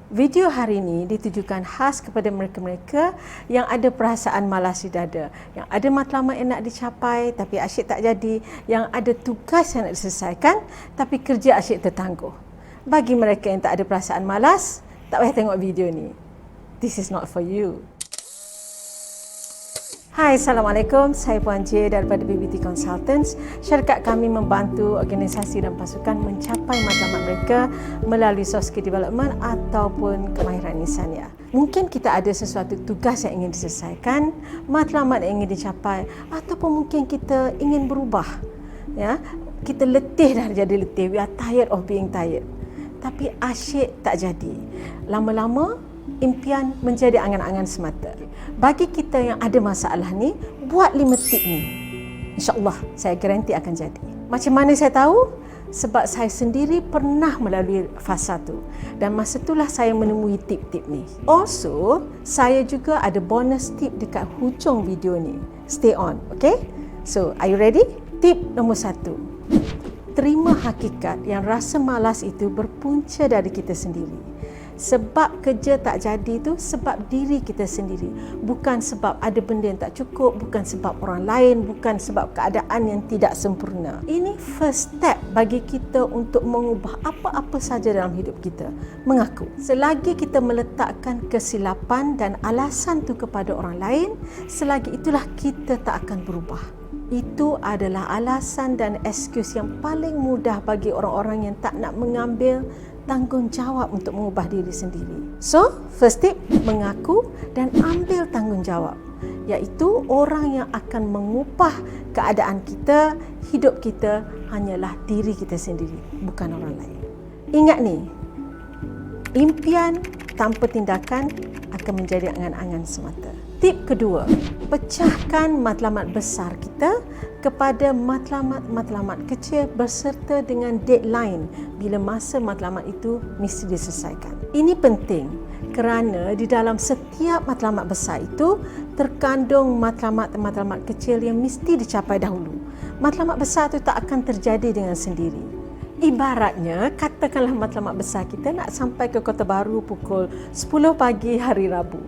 Video hari ini ditujukan khas kepada mereka-mereka yang ada perasaan malas di dada, yang ada matlamat yang nak dicapai tapi asyik tak jadi, yang ada tugas yang nak diselesaikan tapi kerja asyik tertangguh. Bagi mereka yang tak ada perasaan malas, tak payah tengok video ni. This is not for you. Hai, Assalamualaikum. Saya Puan J daripada BBT Consultants. Syarikat kami membantu organisasi dan pasukan mencapai matlamat mereka melalui soft skill development ataupun kemahiran insania. Mungkin kita ada sesuatu tugas yang ingin diselesaikan, matlamat yang ingin dicapai, ataupun mungkin kita ingin berubah. Ya, kita letih dah jadi letih. We are tired of being tired. Tapi asyik tak jadi. Lama-lama impian menjadi angan-angan semata. Bagi kita yang ada masalah ni, buat 5 tip ni. InsyaAllah, saya garanti akan jadi. Macam mana saya tahu? Sebab saya sendiri pernah melalui fasa tu. Dan masa itulah saya menemui tip-tip ni. Also, saya juga ada bonus tip dekat hujung video ni. Stay on, okay? So, are you ready? Tip nombor 1. Terima hakikat yang rasa malas itu berpunca dari kita sendiri. Sebab kerja tak jadi tu sebab diri kita sendiri. Bukan sebab ada benda yang tak cukup, bukan sebab orang lain, bukan sebab keadaan yang tidak sempurna. Ini first step bagi kita untuk mengubah apa-apa saja dalam hidup kita. Mengaku. Selagi kita meletakkan kesilapan dan alasan tu kepada orang lain, selagi itulah kita tak akan berubah. Itu adalah alasan dan excuse yang paling mudah bagi orang-orang yang tak nak mengambil tanggungjawab untuk mengubah diri sendiri. So, first tip, mengaku dan ambil tanggungjawab. Iaitu orang yang akan mengubah keadaan kita, hidup kita hanyalah diri kita sendiri, bukan orang lain. Ingat ni, impian tanpa tindakan akan menjadi angan-angan semata. Tip kedua, pecahkan matlamat besar kita kepada matlamat-matlamat kecil berserta dengan deadline bila masa matlamat itu mesti diselesaikan. Ini penting kerana di dalam setiap matlamat besar itu terkandung matlamat-matlamat kecil yang mesti dicapai dahulu. Matlamat besar itu tak akan terjadi dengan sendiri. Ibaratnya, katakanlah matlamat besar kita nak sampai ke Kota Baru pukul 10 pagi hari Rabu.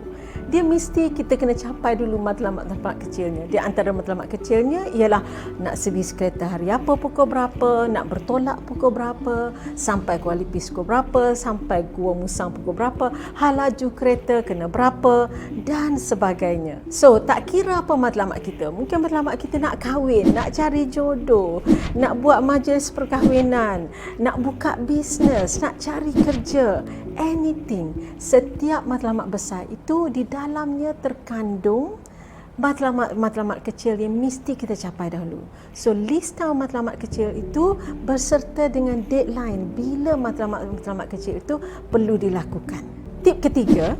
Dia mesti kita kena capai dulu matlamat-matlamat kecilnya. Di antara matlamat kecilnya ialah nak servis kereta hari apa pukul berapa, nak bertolak pukul berapa, sampai Kuala Lumpur pukul berapa, sampai Gua Musang pukul berapa, laju kereta kena berapa dan sebagainya. So, tak kira apa matlamat kita. Mungkin matlamat kita nak kahwin, nak cari jodoh, nak buat majlis perkahwinan, nak buka bisnes, nak cari kerja, anything. Setiap matlamat besar itu di dalamnya terkandung matlamat-matlamat kecil yang mesti kita capai dahulu. So, list down matlamat kecil itu berserta dengan deadline bila matlamat-matlamat kecil itu perlu dilakukan. Tip ketiga,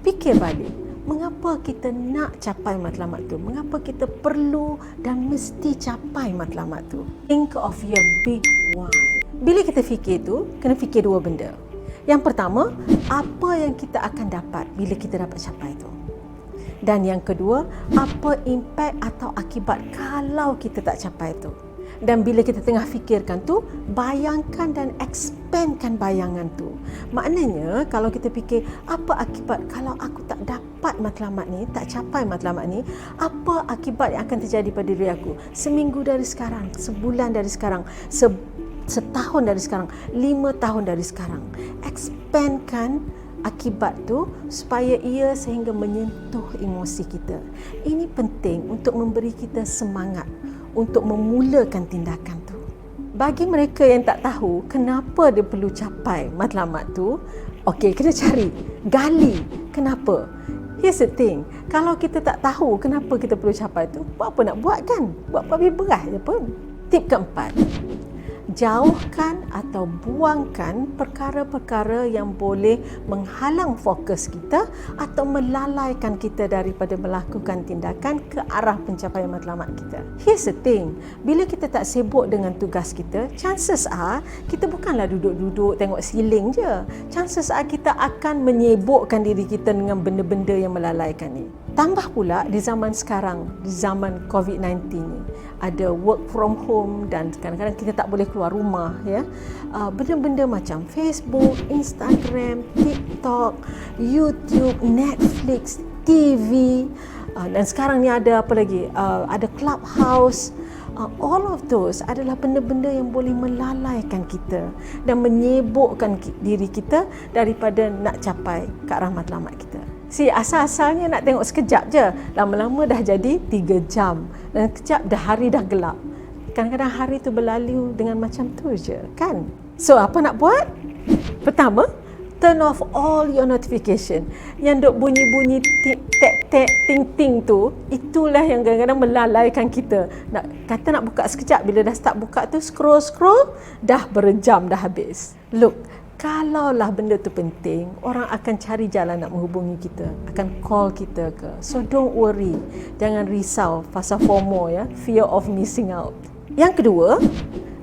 fikir balik. Mengapa kita nak capai matlamat tu? Mengapa kita perlu dan mesti capai matlamat tu? Think of your big why. Bila kita fikir tu, kena fikir dua benda. Yang pertama, apa yang kita akan dapat bila kita dapat capai itu. Dan yang kedua, apa impak atau akibat kalau kita tak capai itu. Dan bila kita tengah fikirkan tu, bayangkan dan expandkan bayangan tu. Maknanya, kalau kita fikir, apa akibat kalau aku tak dapat matlamat ni, tak capai matlamat ni, apa akibat yang akan terjadi pada diri aku? Seminggu dari sekarang, sebulan dari sekarang, setahun dari sekarang, 5 tahun dari sekarang. Expandkan akibat tu supaya ia sehingga menyentuh emosi kita. Ini penting untuk memberi kita semangat untuk memulakan tindakan tu. Bagi mereka yang tak tahu kenapa dia perlu capai matlamat tu, okey, kena cari, gali kenapa. Here's the thing, kalau kita tak tahu kenapa kita perlu capai tu, buat apa nak buat kan? Buat lebih berat je pun. Tip keempat, jauhkan atau buangkan perkara-perkara yang boleh menghalang fokus kita atau melalaikan kita daripada melakukan tindakan ke arah pencapaian matlamat kita. Here's the thing, bila kita tak sibuk dengan tugas kita, chances are kita bukanlah duduk-duduk tengok siling je. Chances are kita akan menyibukkan diri kita dengan benda-benda yang melalaikan ni. Tambah pula di zaman sekarang, di zaman COVID-19 ni, ada work from home dan kadang-kadang kita tak boleh keluar rumah, ya. Benda-benda macam Facebook, Instagram, TikTok, YouTube, Netflix, TV, dan sekarang ni ada apa lagi? Ada Clubhouse. All of those adalah benda-benda yang boleh melalaikan kita dan menyibukkan diri kita daripada nak capai ke arah matlamat kita. Asal-asalnya nak tengok sekejap je, lama-lama dah jadi 3 jam dan kejap dah hari dah gelap. Kadang-kadang hari tu berlalu dengan macam tu je, kan? So, apa nak buat? Pertama, turn off all your notification. Yang duk bunyi-bunyi tek-tek, ting-ting tu, itulah yang kadang-kadang melalaikan kita. Kata nak buka sekejap, bila dah start buka tu, scroll-scroll, dah berjam dah habis. Look, kalaulah benda tu penting, orang akan cari jalan nak menghubungi kita, akan call kita ke. So don't worry, jangan risau pasal FOMO, ya, fear of missing out. Yang kedua,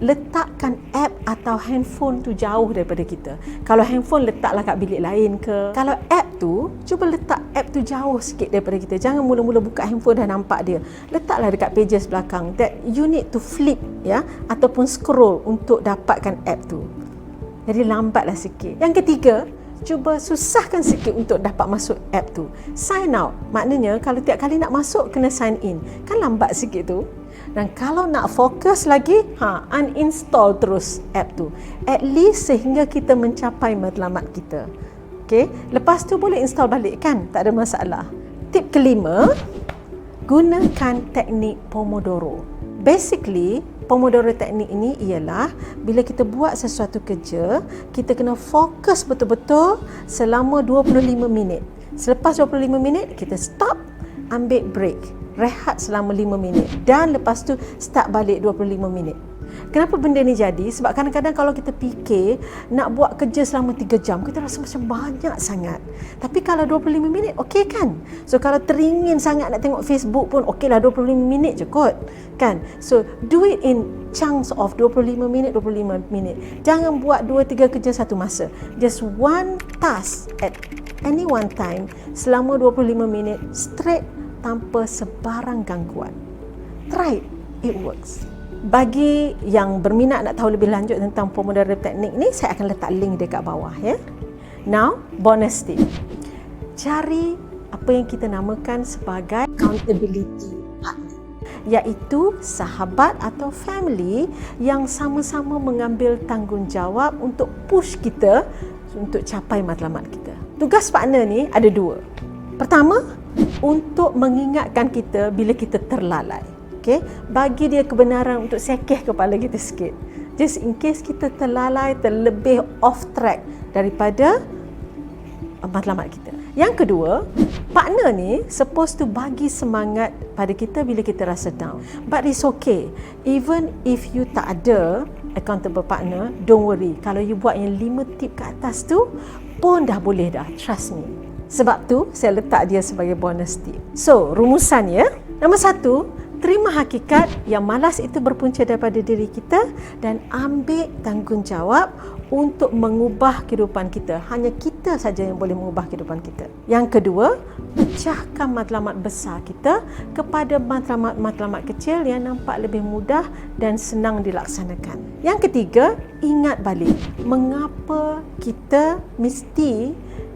letakkan app atau handphone tu jauh daripada kita. Kalau handphone letaklah kat bilik lain ke. Kalau app tu, cuba letak app tu jauh sikit daripada kita. Jangan mula-mula buka handphone dah nampak dia. Letaklah dekat pages belakang that you need to flip, ya, ataupun scroll untuk dapatkan app tu. Jadi lambatlah sikit. Yang ketiga, cuba susahkan sikit untuk dapat masuk app tu. Sign out. Maknanya kalau tiap kali nak masuk kena sign in. Kan lambat sikit tu. Dan kalau nak fokus lagi, uninstall terus app tu. At least sehingga kita mencapai matlamat kita. Okay? Lepas tu boleh install balik kan? Tak ada masalah. Tip kelima, gunakan teknik Pomodoro. Basically, Pomodoro teknik ini ialah bila kita buat sesuatu kerja, kita kena fokus betul-betul selama 25 minit. Selepas 25 minit, kita stop, ambil break, rehat selama 5 minit dan lepas tu start balik 25 minit. Kenapa benda ni jadi? Sebab kadang-kadang kalau kita fikir nak buat kerja selama 3 jam, kita rasa macam banyak sangat. Tapi kalau 25 minit, okey kan? So kalau teringin sangat nak tengok Facebook pun, okeylah 25 minit je kot. Kan? So do it in chunks of 25 minit, 25 minit. Jangan buat 2-3 kerja satu masa. Just one task at any one time selama 25 minit straight tanpa sebarang gangguan. Try it. It works. Bagi yang berminat nak tahu lebih lanjut tentang Pomodoro teknik ni, saya akan letak link dekat bawah, ya. Now, bonus tip. Cari apa yang kita namakan sebagai accountability partner, iaitu sahabat atau family yang sama-sama mengambil tanggungjawab untuk push kita untuk capai matlamat kita. Tugas partner ni ada 2. Pertama, untuk mengingatkan kita bila kita terlalai. Okay? Bagi dia kebenaran untuk sekeh kepala kita sikit. Just in case kita terlalai, terlebih off track daripada matlamat kita. Yang kedua, partner ni supposed to bagi semangat pada kita bila kita rasa down. But it's okay. Even if you tak ada accountable partner, don't worry. Kalau you buat yang 5 tip ke atas tu pun dah boleh dah. Trust me. Sebab tu saya letak dia sebagai bonus tip. So, rumusannya, nombor 1, terima hakikat yang malas itu berpunca daripada diri kita dan ambil tanggungjawab untuk mengubah kehidupan kita. Hanya kita saja yang boleh mengubah kehidupan kita. Yang kedua, pecahkan matlamat besar kita kepada matlamat-matlamat kecil yang nampak lebih mudah dan senang dilaksanakan. Yang ketiga, ingat balik mengapa kita mesti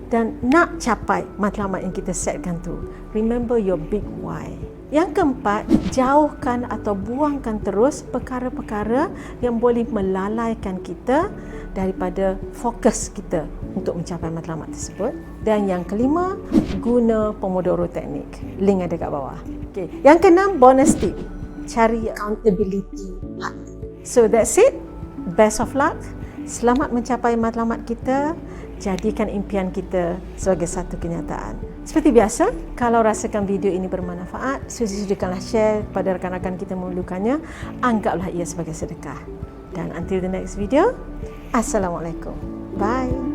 dan nak capai matlamat yang kita setkan tu. Remember your big why. Yang keempat, jauhkan atau buangkan terus perkara-perkara yang boleh melalaikan kita daripada fokus kita untuk mencapai matlamat tersebut. Dan yang kelima, guna Pomodoro teknik. Link ada kat bawah. Okay. Yang keenam, bonus tip. Cari accountability partner. So that's it. Best of luck. Selamat mencapai matlamat kita. Jadikan impian kita sebagai satu kenyataan. Seperti biasa, kalau rasakan video ini bermanfaat, sudi-sudikanlah share kepada rakan-rakan kita memerlukannya. Anggaplah ia sebagai sedekah. Dan until the next video, Assalamualaikum. Bye.